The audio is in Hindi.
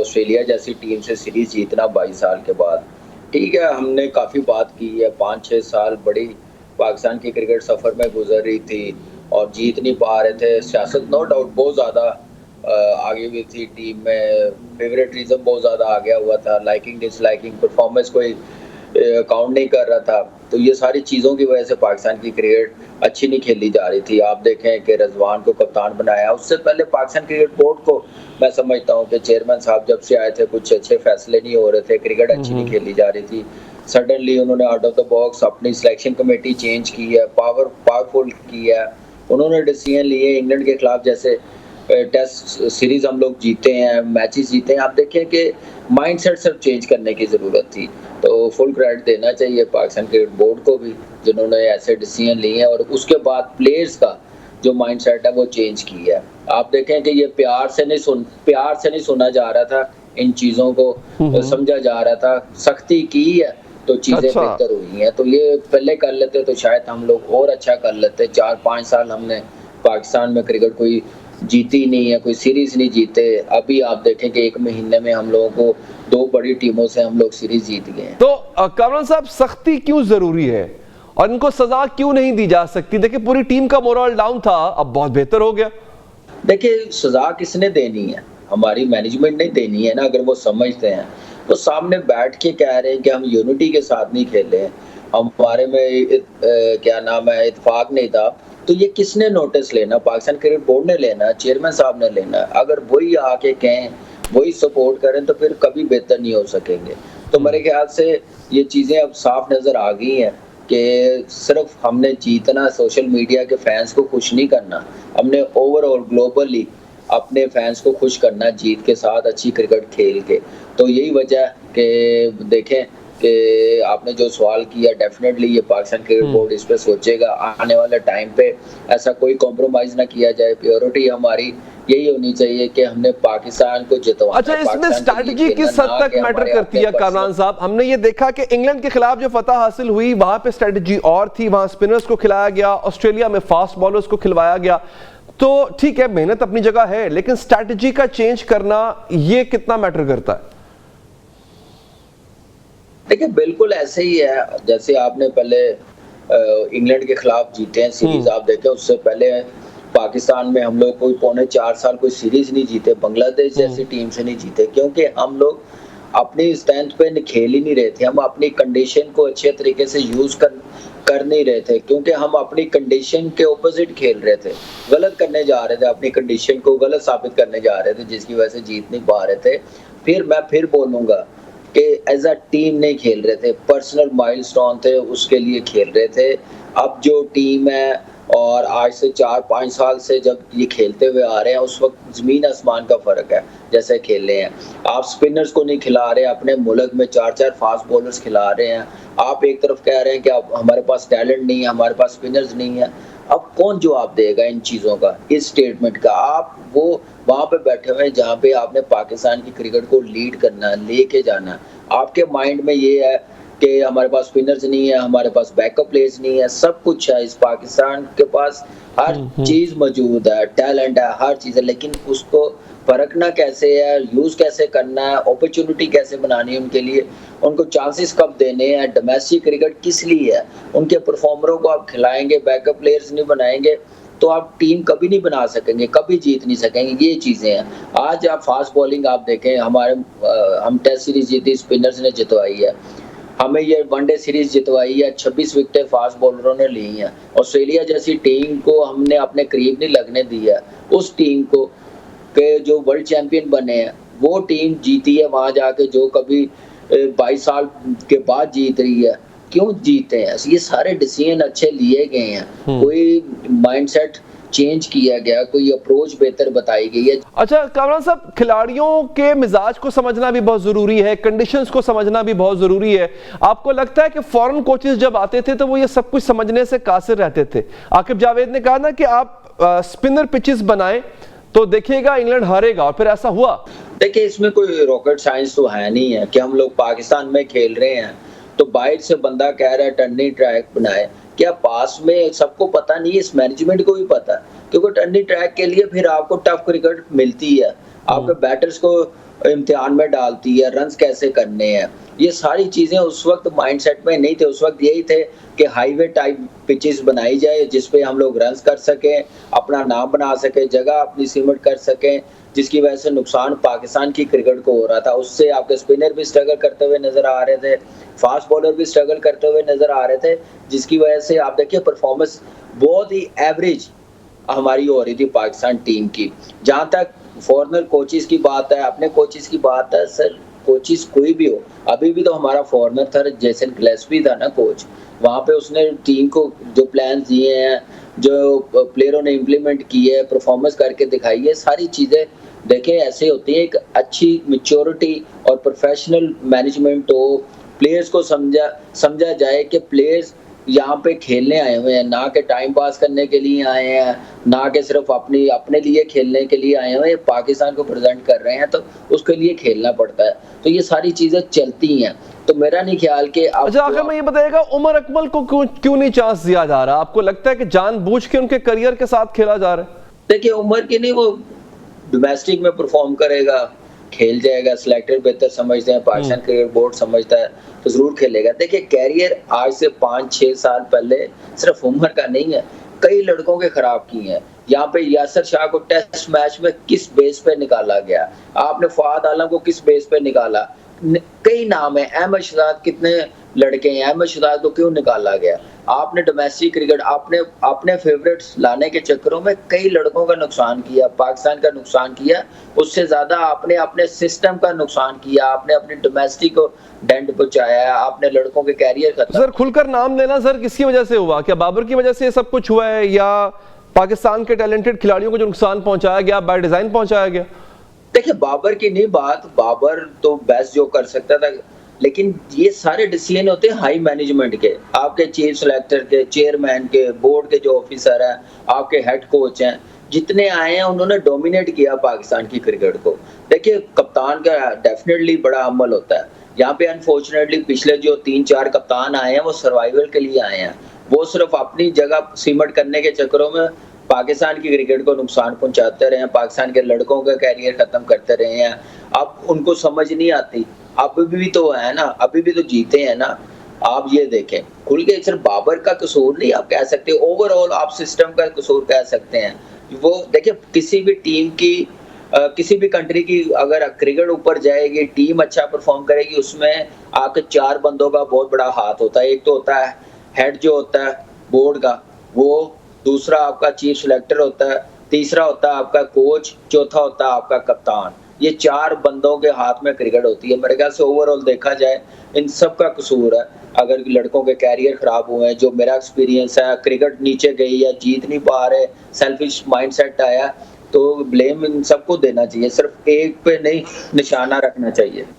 ऑस्ट्रेलिया जैसी टीम से सीरीज़ जीतना 22 साल के बाद। ठीक है, हमने काफ़ी बात की है, 5-6 साल बड़ी पाकिस्तान की क्रिकेट सफ़र में गुज़र रही थी और जीत नहीं पा रहे थे। सियासत नो डाउट बहुत ज़्यादा आगे हुई थी टीम में, फ़ेवरेटिज़्म बहुत ज़्यादा आ गया हुआ था, लाइकिंग डिसलाइकिंग परफ़ॉर्मेंस कोई काउंट नहीं कर रहा था। तो ये सारी चीज़ों की वजह से पाकिस्तान की क्रिकेट अच्छी नहीं खेली जा रही थी। आप देखें कि रिजवान को कप्तान बनाया, उससे पहले पाकिस्तान क्रिकेट बोर्ड को मैं समझता हूँ कि चेयरमैन साहब जब से आए थे कुछ अच्छे फैसले नहीं हो रहे थे, क्रिकेट अच्छी नहीं खेली जा रही थी। सडनली उन्होंने आउट ऑफ द बॉक्स अपनी सिलेक्शन कमेटी चेंज की है, पावरफुल की है। उन्होंने डिसीजन लिए इंग्लैंड के खिलाफ जैसे टेस्ट सीरीज हम लोग जीते हैं, मैचेस जीते हैं। आप देखें कि माइंडसेट सिर्फ चेंज करने की ज़रूरत थी। तो फुल क्रेडिट देना चाहिए पाकिस्तान क्रिकेट बोर्ड को भी, जिन्होंने ऐसे डिसीजन लिए हैं और उसके बाद प्लेयर्स का जो माइंडसेट है वो चेंज की है। आप देखें कि ये प्यार से नहीं सुना जा रहा था, इन चीज़ों को समझा जा रहा था। सख्ती की है तो चीज़ें बेहतर हुई हैं। तो ये पहले कर लेते तो शायद हम लोग और अच्छा कर लेते। 4-5 साल हमने पाकिस्तान में क्रिकेट कोई जीती नहीं है, कोई सीरीज नहीं जीते। अभी आप देखें कि 1 महीने में हम लोगों को 2 बड़ी टीमों से हम लोग सीरीज जीत गए हैं। तो कामरान साहब, सख्ती क्यों जरूरी है और इनको सजा क्यों नहीं दी जा सकती? देखिए पूरी टीम का मोरल डाउन था, अब बहुत बेहतर हो गया। देखिए सजा किसने देनी है? हमारी मैनेजमेंट ने देनी है ना। अगर वो समझते हैं तो सामने बैठ के कह रहे हैं कि हम यूनिटी के साथ नहीं खेले हैं, हमारे में क्या नाम है इत्तेफाक नहीं था, तो ये किसने नोटिस लेना? पाकिस्तान क्रिकेट बोर्ड ने लेना, चेयरमैन साहब ने लेना। अगर वही आके कहें, वही सपोर्ट करें तो फिर कभी बेहतर नहीं हो सकेंगे। तो मेरे ख्याल से ये चीज़ें अब साफ नज़र आ गई हैं कि सिर्फ हमने जीतना, सोशल मीडिया के फैंस को खुश नहीं करना, हमने ओवरऑल ग्लोबली अपने फैंस को खुश करना जीत के साथ, अच्छी क्रिकेट खेल के। तो यही वजह कि देखें कि आपने जो सवाल किया, डेफिनेटली ये पाकिस्तान क्रिकेट बोर्ड इस पे सोचेगा। आने वाले टाइम पे ऐसा कोई कॉम्प्रोमाइज ना किया जाए। प्योरिटी हमारी यही होनी चाहिए कि हमने पाकिस्तान को जितवाना। अच्छा, इसमें स्ट्रैटेजी किस हद तक मैटर करती है कामरान साहब? हमने ये देखा कि इंग्लैंड के खिलाफ जो फतह हासिल हुई वहां पे स्ट्रैटेजी और थी, वहां स्पिनर्स को खिलाया गया, ऑस्ट्रेलिया में फास्ट बॉलर्स को खिलवाया गया। तो ठीक है, मेहनत अपनी जगह है, लेकिन स्ट्रैटेजी का चेंज करना ये कितना मैटर करता है? देखिए बिल्कुल ऐसे ही है जैसे आपने पहले इंग्लैंड के खिलाफ जीते हैं सीरीज। आप देखें उससे पहले पाकिस्तान में हम लोग कोई 4.25 साल कोई सीरीज नहीं जीते, बांग्लादेश जैसी टीम से नहीं जीते, क्योंकि हम लोग अपनी स्ट्रेंथ पे खेल ही नहीं रहे थे। हम अपनी कंडीशन को अच्छे तरीके से यूज कर नहीं रहे थे, क्योंकि हम अपनी कंडीशन के ऑपोजिट खेल रहे थे, गलत करने जा रहे थे, अपनी कंडीशन को गलत साबित करने जा रहे थे, जिसकी वजह से जीत नहीं पा रहे थे। फिर बोलूंगा कि एज अ टीम नहीं खेल रहे थे, पर्सनल माइलस्टोन थे उसके लिए खेल रहे थे। अब जो टीम है और आज से 4-5 साल से जब ये खेलते हुए आ रहे हैं, उस वक्त ज़मीन आसमान का फ़र्क है जैसे खेल रहे हैं। आप स्पिनर्स को नहीं खिला रहे, अपने मुल्क में 4-4 फास्ट बॉलर्स खिला रहे हैं। आप एक तरफ कह रहे हैं कि अब हमारे पास टैलेंट नहीं है, हमारे पास स्पिनर्स नहीं है। अब कौन जवाब देगा इन चीज़ों का, इस स्टेटमेंट का? आप वो वहाँ पे बैठे हुए हैं जहाँ पे आपने पाकिस्तान की क्रिकेट को लीड करना, लेके जाना। आपके माइंड में ये है कि हमारे पास स्पिनर्स नहीं है, हमारे पास बैकअप प्लेयर्स नहीं है। सब कुछ है इस पाकिस्तान के पास, हर चीज़ मौजूद है, टैलेंट है, हर चीज़ है, लेकिन उसको परखना कैसे है, यूज़ कैसे करना है, अपॉर्चुनिटी कैसे बनानी है उनके लिए, उनको चांसेस कब देने हैं। डोमेस्टिक क्रिकेट किस लिए है? उनके परफॉर्मरों को आप खिलाएंगे, बैकअप प्लेयर्स नहीं बनाएंगे तो आप टीम कभी नहीं बना सकेंगे, कभी जीत नहीं सकेंगे। ये चीज़ें हैं। आज आप फास्ट बॉलिंग आप देखें, हम टेस्ट सीरीज जीती, स्पिनर्स ने जितवाई है। हमें ये वनडे सीरीज जितवाई है, 26 विकेटें फास्ट बॉलरों ने ली हैं। ऑस्ट्रेलिया जैसी टीम को हमने अपने करीब नहीं लगने दिया। उस टीम को के जो वर्ल्ड चैंपियन बने हैं वो टीम जीती है वहां जाके, जो कभी 22 साल के बाद जीत रही है। क्यों जीते हैं? ये सारे डिसीजन अच्छे लिए गए हैं, कोई माइंडसेट चेंज किया गया, कोई अप्रोच बेहतर बताई गई है। अच्छा कामरान साहब, खिलाड़ियों के मिजाज को समझना भी बहुत जरूरी है, कंडीशंस को समझना भी बहुत जरूरी है। आपको लगता है कि फॉरेन कोचेस जब आते थे तो वो ये सब कुछ समझने से कासिर रहते थे? आकिब जावेद ने कहा ना कि आप स्पिनर पिचेस बनाएं तो देखिएगा इंग्लैंड हारेगा, और फिर ऐसा हुआ। देखिए इसमें कोई रॉकेट साइंस तो है नहीं है कि हम लोग पाकिस्तान में खेल रहे हैं तो बाहर से बंदा कह रहा है टर्निंग ट्रैक बनाए। क्या पास में सबको पता नहीं है? इस मैनेजमेंट को भी पता है, क्योंकि टर्निंग ट्रैक के लिए फिर आपको टफ क्रिकेट मिलती है, आपके बैटर्स को इम्तिहान में डालती है, रन्स कैसे करने हैं। ये सारी चीज़ें उस वक़्त माइंडसेट में नहीं थे, उस वक़्त यही थे कि हाईवे टाइप पिचेस बनाई जाए जिस पे हम लोग रन्स कर सकें, अपना नाम बना सकें, जगह अपनी सीमेंट कर सकें, जिसकी वजह से नुकसान पाकिस्तान की क्रिकेट को हो रहा था। उससे आपके स्पिनर भी स्ट्रगल करते हुए नज़र आ रहे थे, फास्ट बॉलर भी स्ट्रगल करते हुए नज़र आ रहे थे, जिसकी वजह से आप देखिए परफॉर्मेंस बहुत ही एवरेज हमारी हो रही थी पाकिस्तान टीम की। जहाँ तक फॉरेनर कोचेस की बात है, अपने कोचेस की बात है, सर कोचेस कोई भी हो, अभी भी तो हमारा फॉरेनर था, जेसन गिलेस्पी था ना कोच। वहाँ पे उसने टीम को जो प्लान दिए हैं, जो प्लेयरों ने इम्प्लीमेंट किए हैं, परफॉर्मेंस करके दिखाई है, सारी चीज़ें देखें ऐसे होती है। एक अच्छी मैच्योरिटी और प्रोफेशनल मैनेजमेंट हो, प्लेयर्स को समझा जाए कि प्लेयर्स यहाँ पे खेलने आए हुए हैं, ना कि टाइम पास करने के लिए आए हैं, ना कि सिर्फ अपने लिए खेलने के लिए आए हुए हैं, पाकिस्तान को प्रेजेंट कर रहे हैं तो उसके लिए खेलना पड़ता है। तो ये सारी चीजें चलती हैं, तो मेरा नहीं ख्याल कि अच्छा, आखिर में ये बताइएगा, उमर अकमल को क्यों नहीं चांस दिया जा रहा? आपको लगता है कि जानबूझ के उनके करियर के साथ खेला जा रहा है? देखिए उमर की नहीं, वो डोमेस्टिक में परफॉर्म करेगा, खेल जाएगा, सिलेक्टर बेहतर समझते हैं, पाकिस्तान क्रिकेट बोर्ड समझता है तो जरूर खेलेगा। देखिए कैरियर आज से 5-6 साल पहले सिर्फ उमर का नहीं है, कई लड़कों के खराब किए हैं। यहाँ पे यासर शाह को टेस्ट मैच में किस बेस पे निकाला गया, आपने फवाद आलम को किस बेस पे निकाला, कई नाम है, अहमद शहजाद, कितने लड़के हैं, अहमद शहजाद को क्यों निकाला गया। आपने डोमेस्टिक क्रिकेट अपने फेवरेट्स लाने के चक्करों में कई लड़कों का नुकसान किया, पाकिस्तान का नुकसान किया, उससे ज्यादा आपने अपने सिस्टम का नुकसान किया, आपने अपनी डोमेस्टिक को डेंट पहुंचाया, आपने लड़कों के कैरियर खत्म। सर खुलकर नाम लेना सर किसकी वजह से हुआ? क्या बाबर की वजह से ये सब कुछ हुआ है, या पाकिस्तान के टैलेंटेड खिलाड़ियों को जो नुकसान पहुंचाया गया बाय डिजाइन पहुंचाया गया? देखिए बाबर की नहीं बात, बाबर तो बेस्ट जो कर सकता था, लेकिन ये सारे डिसीजन होते हैं हाई मैनेजमेंट के, आपके चीफ सिलेक्टर के, चेयरमैन के, बोर्ड के जो ऑफिसर हैं, आपके हेड कोच हैं, जितने आए हैं उन्होंने डोमिनेट किया पाकिस्तान की क्रिकेट को। देखिए कप्तान का डेफिनेटली बड़ा अमल होता है, यहाँ पे अनफॉर्चुनेटली पिछले जो 3-4 कप्तान आए हैं वो सर्वाइवल के लिए आए हैं, वो सिर्फ अपनी जगह सीमेंट करने के चक्करों में पाकिस्तान की क्रिकेट को नुकसान पहुंचाते रहे हैं, पाकिस्तान के लड़कों का कैरियर खत्म करते रहे हैं। अब उनको समझ नहीं आती, अभी भी तो है ना, अभी भी तो जीते हैं ना। आप ये देखें खुल के, सिर्फ बाबर का कसूर नहीं आप कह सकते, ओवरऑल आप सिस्टम का कसूर कह सकते हैं। वो देखिए किसी भी टीम की किसी भी कंट्री की अगर क्रिकेट ऊपर जाएगी, टीम अच्छा परफॉर्म करेगी, उसमें आपके 4 बंदों का बहुत बड़ा हाथ होता है। एक तो होता है हेड जो होता है बोर्ड का, वो, दूसरा आपका चीफ सिलेक्टर होता है, तीसरा होता है आपका कोच, चौथा होता है आपका कप्तान। ये 4 बंदों के हाथ में क्रिकेट होती है। मेरे ख्याल से ओवरऑल देखा जाए इन सब का कसूर है। अगर लड़कों के कैरियर खराब हुए हैं, जो मेरा एक्सपीरियंस है, क्रिकेट नीचे गई या जीत नहीं पा रहे, सेल्फिश माइंडसेट आया, तो ब्लेम इन सबको देना चाहिए, सिर्फ एक पे नहीं निशाना रखना चाहिए।